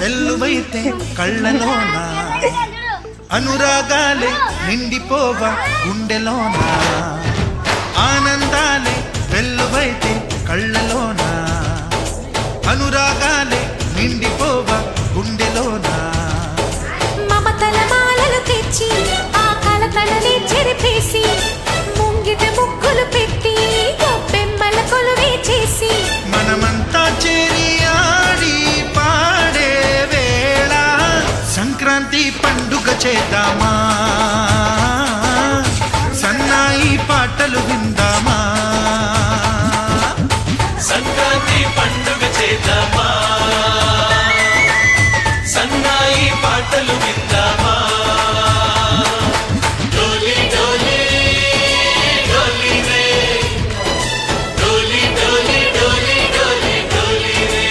వెల్లువైతే కళ్ళలోన అనురాగాలే నిండిపోవ గుండెలోన ఆనందాలే వెల్లువైతే కళ్ళలోన అనురాగాలే నిండిపోవ గుండెలోన మమతల మాలలు తెచ్చి ఆ కలతలని చెరిపేసి ముంగిట ముక్కులు పెట్టి గొప్పెమ్మల కొలువే చేసి మనమంతా చేరి ఆడి పాడే వేళ సంక్రాంతి పండుగ చేద్దామా సన్నాయి పాటలు విందామా సంక్రాంతి పండుగ చేద్దామా సన్నాయి పాటలు విందామా డోలి డోలి డోలి రే డోలి డోలి డోలి డోలి డోలి రే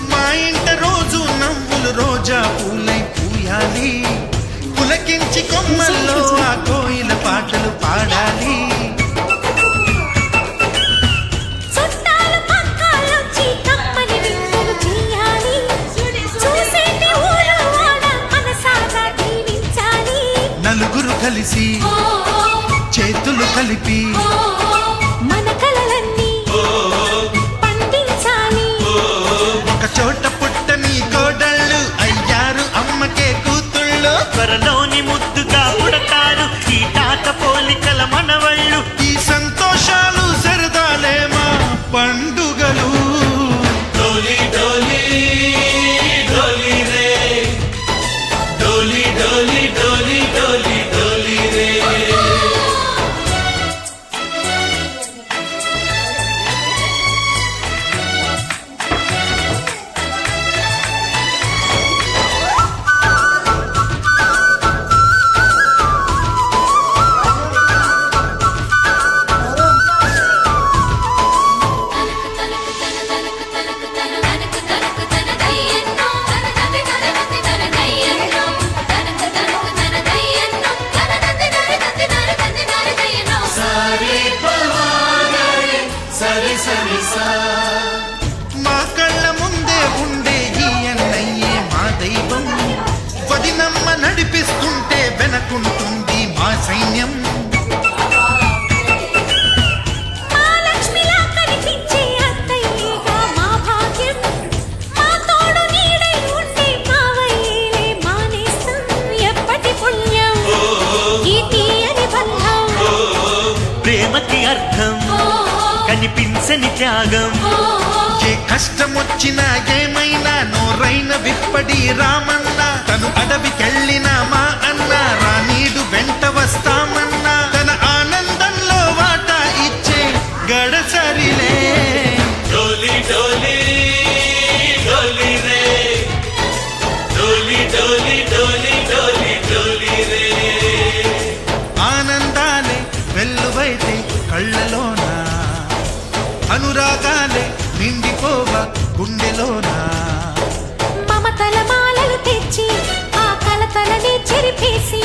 మా ఇంట రోజు నవ్వులు రోజా పూలై పూయాలి పులకించి కొమ్మల్లో ఆ కోయిల పాటలు పాడాలి చుట్టాలు పక్కాలొచ్చి కమ్మని విందులు చేయాలి చూసేటి ఊరు వాడ మనసారా దీవించాలి నలుగురు కలిసి చేతులు కలిపి మన కలలన్నీ పండించాలి ఒక చోట పుట్టని కోడళ్ళు అయ్యారు అమ్మకే కూతుళ్ళు త్వరలోని ముద్దుగా పుడతారు ఈ తాత పోలికల మనవళ్ళు ఈ సంతోషాలు సరదాలే మా పండుగలు డోలి డోలి డోలి రే డోలి డోలి డోలి డోలి డోలి రే సరి సరి సా మా కళ్ళ ముందే ఉండే ఈ అన్నయ్యే మా దైవం వదినమ్మ నడిపిస్తుంటే వెనకుంటుంది మా సైన్యం మా లక్ష్మిలా కనిపించే అత్తయ్యగా మా భాగ్యం మా తోడు నీడై ఉండే మావయ్యేలే మానేస్తాం ఎప్పటి పుణ్యం ఈ తీయని బంధం ప్రేమకి అర్థం కనిపించని త్యాగం ఏ కష్టం వచ్చినా ఏమైనా నోరైన విప్పడి రామన్న తను అడవికెళ్ళిన మా అన్న రానీడు వెంట వస్తామన్నా తన ఆనందంలో వాటా ఇచ్చే గడసరిలే డోలి డోలి డోలి రే డోలి డోలి డోలి డోలి డోలి రే ఆనందాలే వెల్లువైతే కళ్ళలోన అనురాగాలే నిండిపోవ గుండెలోన మమతల మాలలు తెచ్చి ఆ కలతలని చెరిపేసి